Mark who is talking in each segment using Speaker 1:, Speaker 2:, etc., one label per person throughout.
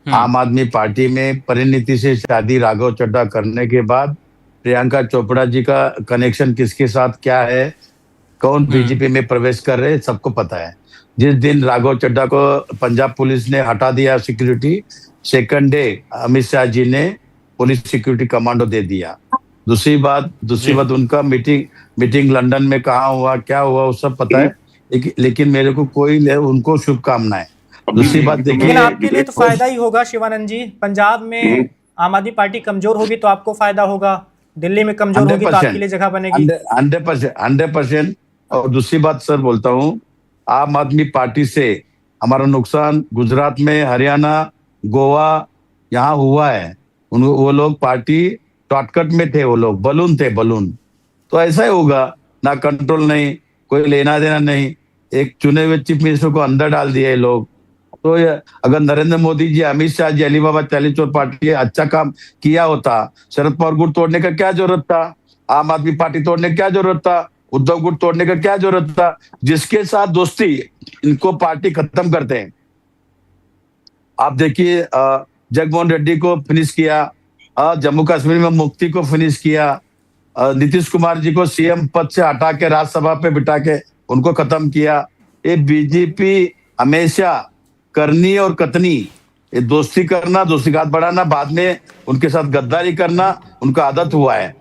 Speaker 1: आम आदमी पार्टी में परिणीति से शादी राघव चड्ढा करने के बाद प्रियंका चोपड़ा जी का कनेक्शन किसके साथ क्या है, कौन बीजेपी में प्रवेश कर रहे, सबको पता है। जिस दिन राघव चड्ढा को पंजाब पुलिस ने हटा दिया security, second day Amit Shah ji ने पुलिस सिक्योरिटी कमांडो दे दिया। दूसरी बात उनका मीटिंग लंदन में कहाँ हुआ, क्या हुआ, वो सब पता है, लेकिन मेरे को उनको शुभकामनाएं। दूसरी बात देखिए,
Speaker 2: आपके लिए तो फायदा ही होगा शिवानंद जी। पंजाब में आम आदमी पार्टी कमजोर होगी तो आपको फायदा होगा, दिल्ली में कमजोर होगी तो आपके लिए जगह बनेगी।
Speaker 1: 100%। और दूसरी बात सर बोलता हूँ, आम आदमी पार्टी से हमारा नुकसान गुजरात में, हरियाणा, गोवा यहाँ हुआ है। वो लोग पार्टी शॉर्टकट में थे, वो लोग बलून। तो ऐसा ही होगा, ना कंट्रोल नहीं, कोई लेना देना नहीं। एक चुने हुए चीफ मिनिस्टर को अंदर डाल दिया ये लोग। तो अगर नरेंद्र मोदी जी, अमित शाह जी, अलीबाबा चालीचौर पार्टी अच्छा काम किया होता, शरद पवार गुट तोड़ने का क्या जरूरत था, आम आदमी पार्टी तोड़ने की क्या जरूरत था, उद्धव गुट तोड़ने का क्या जरूरत था। जिसके साथ दोस्ती, इनको पार्टी खत्म करते हैं। आप देखिए, जगनमोहन रेड्डी को फिनिश किया, जम्मू कश्मीर में मुफ्ती को फिनिश किया, नीतीश कुमार जी को सीएम पद से हटा के राज्यसभा पे बिठा के उनको खत्म किया। ये बीजेपी हमेशा करनी और कतनी, ये दोस्ती करना, दोस्ती का हाथ बढ़ाना, बाद में उनके साथ गद्दारी करना उनका आदत हुआ है।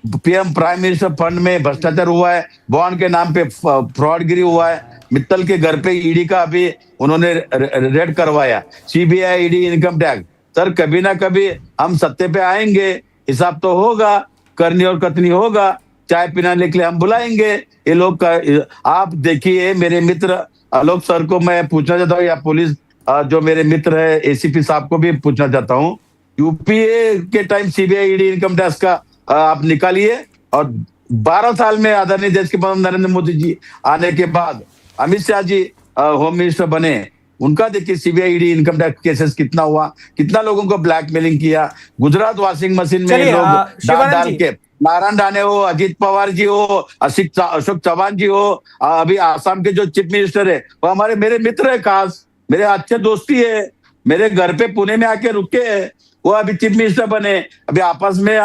Speaker 1: पीएम प्राइम मिनिस्टर फंड में भ्रष्टाचार हुआ है, बॉन्ड के नाम पे फ्रॉडगिरी हुआ है, मित्तल के घर पे ईडी का अभी उन्होंने रेड करवाया, CBI, ED, income tax. Sir कभी ना कभी हम सत्ते पे आएंगे, हिसाब तो होगा, करनी और कतनी होगा, चाय पिलाने के लिए हम बुलाएंगे ये लोग का। आप देखिए, मेरे मित्र आलोक सर को मैं पूछना चाहता हूँ, या पुलिस जो मेरे मित्र है एसीपी साहब को भी पूछना चाहता हूँ, यूपीए के time CBI, ED, income tax का आप निकालिए, और 12 साल में आदरणीय देश के प्रधान नरेंद्र मोदी जी आने के बाद अमित शाह जी होम मिनिस्टर बने, उनका देखिए CBI, ED, income tax cases कितना हुआ, कितना लोगों को ब्लैकमेलिंग किया। गुजरात वॉशिंग मशीन में लोग डाल के, नारायण राणे हो, अजीत पवार जी हो, अशोक चौहान जी हो, अभी आसाम के जो चीफ मिनिस्टर है वो मेरे मित्र है, खास मेरे अच्छे दोस्ती है, मेरे घर पे पुणे में आके रुके हैं, वो अभी चीफ मिनिस्टर बने। अभी आपस में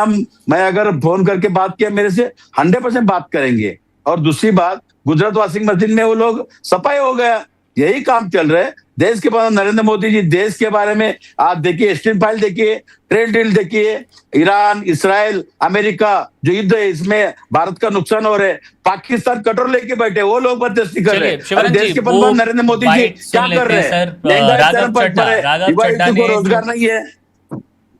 Speaker 1: मैं अगर फोन करके बात किया, मेरे से 100% बात करेंगे। और दूसरी बात, गुजरात वॉशिंग मशीन में वो लोग सफाई हो गया, यही काम चल रहा है। देश के प्रधान नरेंद्र मोदी जी देश के बारे में आप देखिए, स्टील फाइल देखिए, ट्रेड डील देखिए, ईरान, इसराइल, अमेरिका जो युद्ध है, इसमें भारत का नुकसान हो रहा है। पाकिस्तान कटोर लेके बैठे, वो लोग मध्यस्थी कर रहे हैं। देश के प्रधान नरेंद्र मोदी जी क्या कर रहे हैं? रोजगार नहीं है।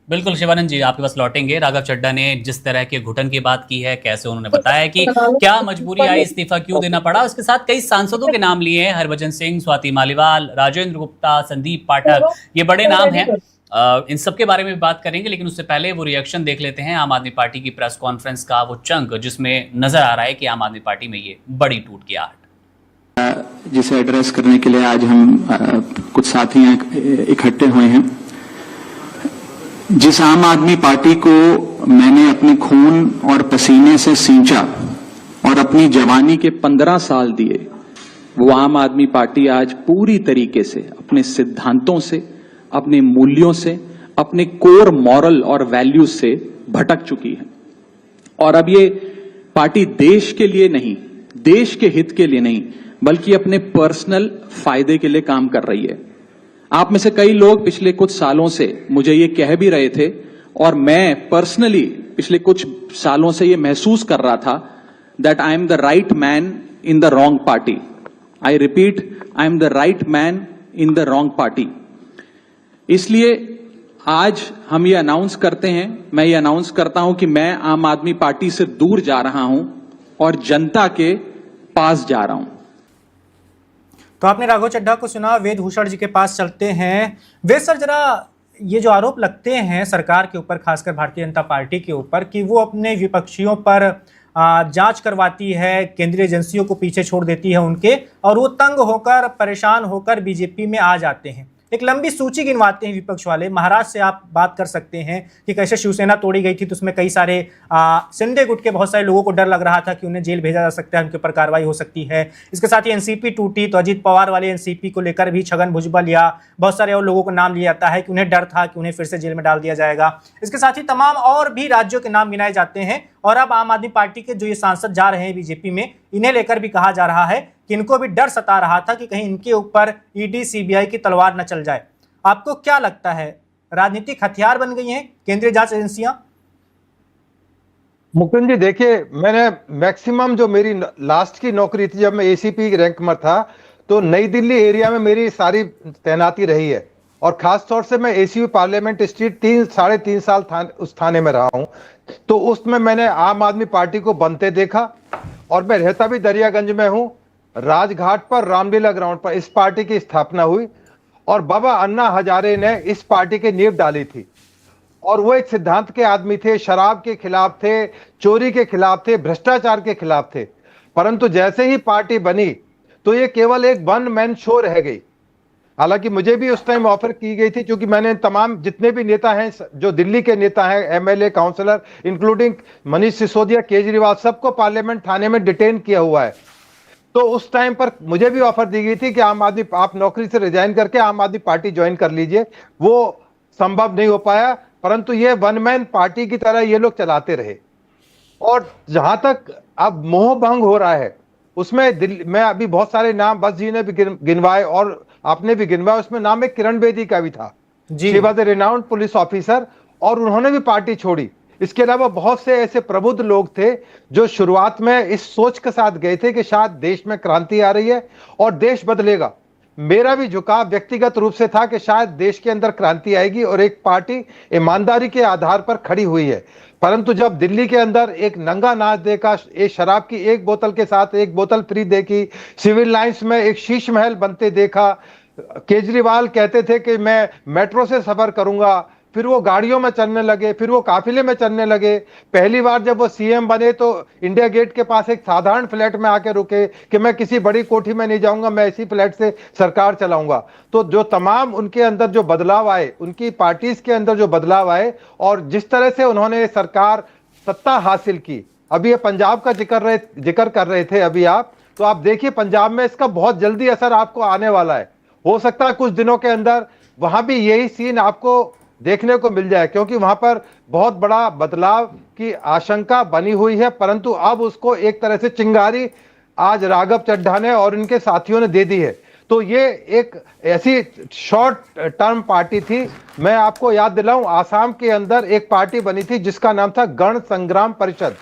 Speaker 3: बिल्कुल शिवानंद जी, आपके पास लौटेंगे। राघव चड्ढा ने जिस तरह के घुटन की बात की है, कैसे उन्होंने बताया कि क्या मजबूरी आई, इस्तीफा क्यों देना पड़ा, उसके साथ कई सांसदों के नाम लिए हैं, हरभजन सिंह, स्वाति मालीवाल, राजेंद्र गुप्ता, संदीप पाठक, ये बड़े नाम हैं। इन सब के बारे में बात करेंगे, लेकिन उससे पहले वो रिएक्शन देख लेते हैं आम आदमी पार्टी की प्रेस कॉन्फ्रेंस का वो चंक, जिसमें नजर आ रहा है कि आम आदमी पार्टी में ये बड़ी टूट की आहट,
Speaker 4: जिसे एड्रेस करने के लिए आज हम कुछ साथी इकट्ठे हुए हैं। जिस आम आदमी पार्टी को मैंने अपने खून और पसीने से सींचा और अपनी जवानी के 15 साल दिए, वो आम आदमी पार्टी आज पूरी तरीके से अपने सिद्धांतों से, अपने मूल्यों से, अपने कोर मॉरल और वैल्यूज से भटक चुकी है। और अब ये पार्टी देश के लिए नहीं, देश के हित के लिए नहीं, बल्कि अपने पर्सनल फायदे के लिए काम कर रही है। आप में से कई लोग पिछले कुछ सालों से मुझे ये कह भी रहे थे, और मैं पर्सनली पिछले कुछ सालों से ये महसूस कर रहा था, that I am the right man in the wrong party. I repeat, I am the right man in the wrong party. इसलिए आज हम ये अनाउंस करते हैं, मैं ये अनाउंस करता हूं कि मैं आम आदमी पार्टी से दूर जा रहा हूं और जनता के पास जा रहा हूं।
Speaker 2: तो आपने राघव चड्ढा को सुना, वेद भूषण जी के पास चलते हैं। वेद सर, जरा ये जो आरोप लगते हैं सरकार के ऊपर, खासकर भारतीय जनता पार्टी के ऊपर, कि वो अपने विपक्षियों पर जांच करवाती है, केंद्रीय एजेंसियों को पीछे छोड़ देती है उनके, और वो तंग होकर, परेशान होकर बीजेपी में आ जाते हैं, एक लंबी सूची गिनवाते हैं विपक्ष वाले। महाराष्ट्र से आप बात कर सकते हैं कि कैसे शिवसेना तोड़ी गई थी, तो उसमें कई सारे शिंदे गुट के बहुत सारे लोगों को डर लग रहा था कि उन्हें जेल भेजा जा सकता है, उनके ऊपर कार्रवाई हो सकती है। इसके साथ ही एनसीपी टूटी तो अजीत पवार वाले एनसीपी को लेकर भी छगन भुजबल या बहुत सारे और लोगों को नाम लिया जाता है कि उन्हें डर था कि उन्हें फिर से जेल में डाल दिया जाएगा। इसके साथ ही तमाम और भी राज्यों के नाम गिनाए जाते हैं। और अब आम आदमी पार्टी के जो ये सांसद जा रहे हैं बीजेपी में, इन्हें लेकर भी कहा जा रहा है कि इनको भी डर सता रहा था कि कहीं इनके ऊपर ईडी सीबीआई की तलवार न चल जाए। आपको क्या लगता है, राजनीतिक हथियार बन गई हैं केंद्रीय जांच एजेंसियां?
Speaker 5: मुकुंद जी देखिए, मैंने मैक्सिमम जो मेरी लास्ट की नौकरी थी जब मैं एसीपी रैंक में था, तो नई दिल्ली एरिया में मेरी सारी तैनाती रही है। और खास तौर से मैं एसीपी पार्लियामेंट स्ट्रीट 3-3.5 साल उस थाने में रहा हूं। तो उसमें मैंने आम आदमी पार्टी को बनते देखा, और मैं रहता भी दरियागंज में हूं। राजघाट पर, रामलीला ग्राउंड पर इस पार्टी की स्थापना हुई और बाबा अन्ना हजारे ने इस पार्टी की नींव डाली थी। और वो एक सिद्धांत के आदमी थे, शराब के खिलाफ थे, चोरी के खिलाफ थे, भ्रष्टाचार के खिलाफ थे। परंतु जैसे ही पार्टी बनी तो ये केवल एक वन मैन शो रह गई। हालांकि मुझे भी उस टाइम ऑफर की गई थी, क्योंकि मैंने तमाम जितने भी नेता हैं, जो दिल्ली के नेता हैं, MLA, councillor, including Manish Sisodia, Kejriwal, सबको पार्लियामेंट थाने में डिटेन किया हुआ है। तो उस टाइम पर मुझे भी ऑफर दी गई थी कि आप नौकरी से रिजाइन करके आम आदमी पार्टी ज्वाइन कर लीजिए। वो संभव नहीं हो पाया, परंतु ये वन मैन पार्टी की तरह ये लोग चलाते रहे। और जहां तक अब मोह भंग हो रहा है, उसमें दिल्ली में अभी बहुत सारे नाम बस जी ने भी गिनवाए और आपने भी गिनवाया। उसमें नाम एक किरण बेदी का भी था। She was a renowned police officer, और उन्होंने भी पार्टी छोड़ी। इसके अलावा बहुत से ऐसे प्रबुद्ध लोग थे जो शुरुआत में इस सोच के साथ गए थे कि शायद देश में क्रांति आ रही है और देश बदलेगा। मेरा भी झुकाव व्यक्तिगत रूप से था कि शायद देश के अंदर क्रांति आएगी और एक पार्टी ईमानदारी के आधार पर खड़ी हुई है। परंतु जब दिल्ली के अंदर एक नंगा नाच देखा, एक शराब की एक बोतल के साथ एक बोतल फ्री देखी, सिविल लाइंस में एक शीश महल बनते देखा, केजरीवाल कहते थे कि मैं मेट्रो से सफर करूंगा, फिर वो गाड़ियों में चलने लगे, फिर वो काफिले में चलने लगे। पहली बार जब वो सीएम बने तो इंडिया गेट के पास एक साधारण फ्लैट में आके रुके कि मैं किसी बड़ी कोठी में नहीं जाऊंगा, मैं इसी फ्लैट से सरकार चलाऊंगा। तो जो तमाम उनके अंदर जो बदलाव आए, उनकी पार्टीज के अंदर जो बदलाव आए, और जिस तरह से उन्होंने सरकार सत्ता हासिल की। अभी ये पंजाब का जिक्र कर रहे थे अभी आप, तो आप देखिए पंजाब में इसका बहुत जल्दी असर आपको आने वाला है। हो सकता है कुछ दिनों के अंदर वहां भी यही सीन आपको देखने को मिल जाए, क्योंकि वहां पर बहुत बड़ा बदलाव की आशंका बनी हुई है। परंतु अब उसको एक तरह से चिंगारी आज राघव चड्ढा ने और इनके साथियों ने दे दी है। तो ये एक ऐसी शॉर्ट टर्म पार्टी थी। मैं आपको याद दिलाऊं, आसाम के अंदर एक पार्टी बनी थी जिसका नाम था गण संग्राम परिषद।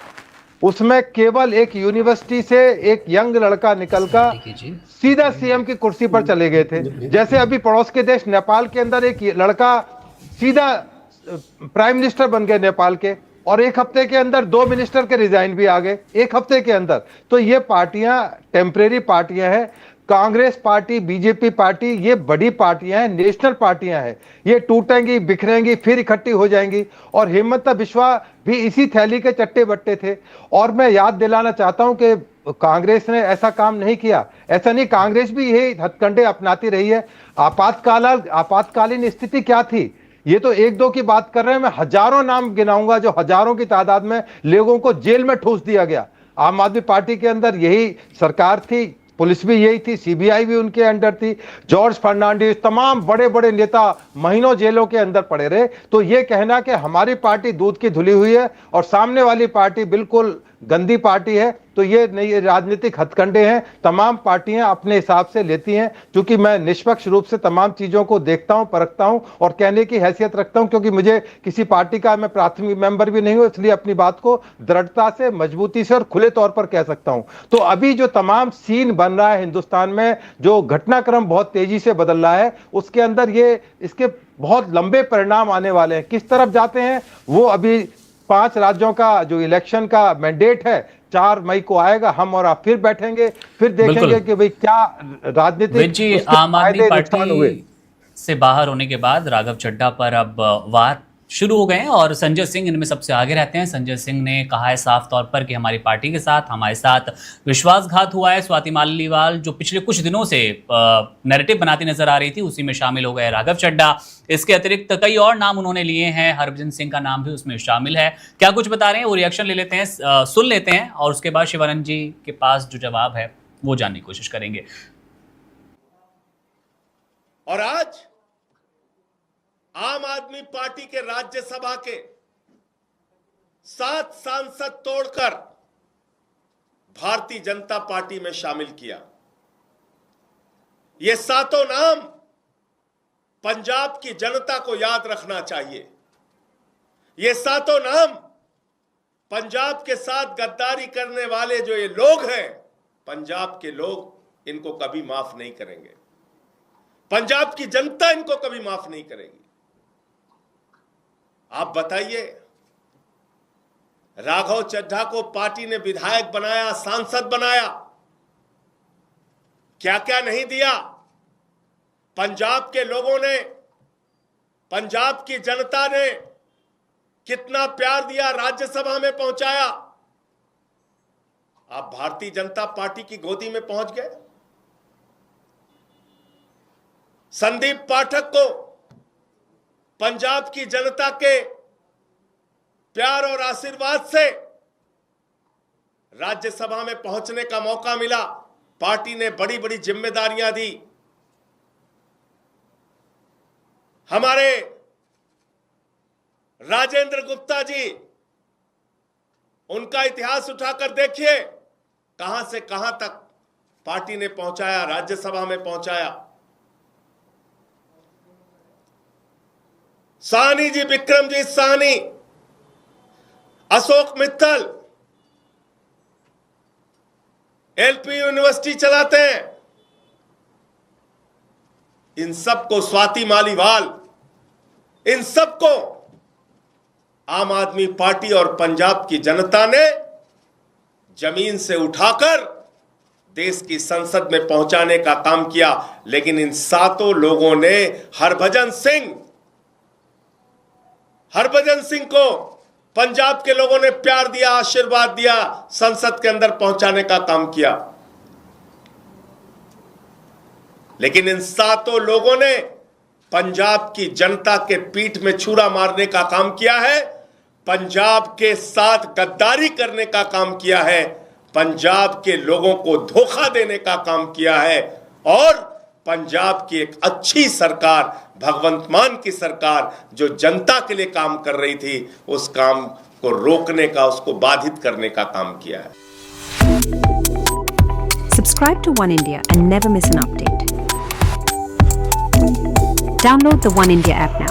Speaker 5: उसमें केवल एक यूनिवर्सिटी से एक यंग लड़का निकलकर सीधा सीएम की कुर्सी पर चले गए थे। जैसे अभी पड़ोस के देश नेपाल के अंदर एक लड़का सीधा प्राइम मिनिस्टर बन गए नेपाल के, और एक हफ्ते के अंदर 2 मिनिस्टर के रिजाइन भी आ गए एक हफ्ते के अंदर। तो ये पार्टियां टेम्परेरी पार्टियां हैं। कांग्रेस पार्टी, बीजेपी पार्टी, ये बड़ी पार्टियां हैं, नेशनल पार्टियां हैं। ये टूटेंगी, बिखरेंगी, फिर इकट्ठी हो जाएंगी। और हिम्मत बिश्वा भी इसी थैली के चट्टे बट्टे थे। और मैं याद दिलाना चाहता हूं कि कांग्रेस ने ऐसा काम नहीं किया। ऐसा नहीं, कांग्रेस भी यही हथकंडे अपनाती रही है। आपातकालीन स्थिति क्या थी, ये तो 1-2 की बात कर रहे हैं, मैं हजारों नाम गिनाऊंगा जो हजारों की तादाद में लोगों को जेल में ठूस दिया गया। आम आदमी पार्टी के अंदर यही सरकार थी, पुलिस भी यही थी, सीबीआई भी उनके अंडर थी। जॉर्ज फर्नांडिस, तमाम बड़े बड़े नेता महीनों जेलों के अंदर पड़े रहे। तो ये कहना कि हमारी पार्टी दूध की धुली हुई है और सामने वाली पार्टी बिल्कुल गंदी पार्टी है, तो ये नहीं, राजनीतिक हथकंडे हैं। तमाम पार्टियां अपने हिसाब से लेती हैं। क्योंकि मैं निष्पक्ष रूप से तमाम चीजों को देखता हूं, परखता हूं और कहने की हैसियत रखता हूं, क्योंकि मुझे किसी पार्टी का मैं प्राथमिक मेंबर भी नहीं हूं, इसलिए अपनी बात को दृढ़ता से, मजबूती से और खुले तौर पर कह सकता हूं। तो अभी जो तमाम सीन बन रहा है हिंदुस्तान में, जो घटनाक्रम बहुत तेजी से बदल रहा है, उसके अंदर इसके बहुत लंबे परिणाम आने वाले हैं। किस तरफ जाते हैं वो अभी 5 राज्यों का जो इलेक्शन का मैंडेट है 4 मई को आएगा। हम और आप फिर बैठेंगे, फिर देखेंगे कि भाई क्या राजनीतिक
Speaker 3: आम आदमी पार्टी से बाहर होने के बाद राघव चड्ढा पर अब वार शुरू हो गए हैं और संजय सिंह इनमें सबसे आगे रहते हैं। संजय सिंह ने कहा है साफ तौर पर कि हमारी पार्टी के साथ हमारे साथ विश्वासघात हुआ है। स्वाति मालीवाल जो पिछले कुछ दिनों से नैरेटिव बनाती नजर आ रही थी, उसी में शामिल हो गए राघव चड्ढा। इसके अतिरिक्त कई और नाम उन्होंने लिए हैं, हरभजन सिंह का नाम भी उसमें शामिल है। क्या कुछ बता रहे हैं वो रिएक्शन ले लेते हैं, सुन लेते हैं और उसके बाद शिवानंद जी के पास जो जवाब है वो जानने की कोशिश करेंगे।
Speaker 6: और आज आम आदमी पार्टी के राज्यसभा के 7 सांसद तोड़कर भारतीय जनता पार्टी में शामिल किया। ये 7 नाम पंजाब की जनता को याद रखना चाहिए। ये 7 नाम पंजाब के साथ गद्दारी करने वाले जो ये लोग हैं, पंजाब के लोग इनको कभी माफ नहीं करेंगे। पंजाब की जनता इनको कभी माफ नहीं करेगी। आप बताइए, राघव चड्ढा को पार्टी ने विधायक बनाया, सांसद बनाया, क्या क्या नहीं दिया। पंजाब के लोगों ने, पंजाब की जनता ने कितना प्यार दिया, राज्यसभा में पहुंचाया। आप भारतीय जनता पार्टी की गोदी में पहुंच गए। संदीप पाठक को पंजाब की जनता के प्यार और आशीर्वाद से राज्यसभा में पहुंचने का मौका मिला। पार्टी ने बड़ी बड़ी जिम्मेदारियां दी। हमारे राजेंद्र गुप्ता जी, उनका इतिहास उठाकर देखिए, कहां से कहां तक पार्टी ने पहुंचाया, राज्यसभा में पहुंचाया। साहनी जी, विक्रमजीत साहनी, अशोक मित्तल एलपी यूनिवर्सिटी चलाते हैं। इन सबको, स्वाति मालीवाल, इन सबको आम आदमी पार्टी और पंजाब की जनता ने जमीन से उठाकर देश की संसद में पहुंचाने का काम किया। लेकिन इन 7 लोगों ने हरभजन सिंह को पंजाब के लोगों ने प्यार दिया, आशीर्वाद दिया, संसद के अंदर पहुंचाने का काम किया। लेकिन इन 7 लोगों ने पंजाब की जनता के पीठ में छुरा मारने का काम किया है, पंजाब के साथ गद्दारी करने का काम किया है, पंजाब के लोगों को धोखा देने का काम किया है और पंजाब की एक अच्छी सरकार, भगवंत मान की सरकार जो जनता के लिए काम कर रही थी, उस काम को रोकने का, उसको बाधित करने का काम किया है।
Speaker 7: Subscribe to One India and never miss an update. Download the One India app now.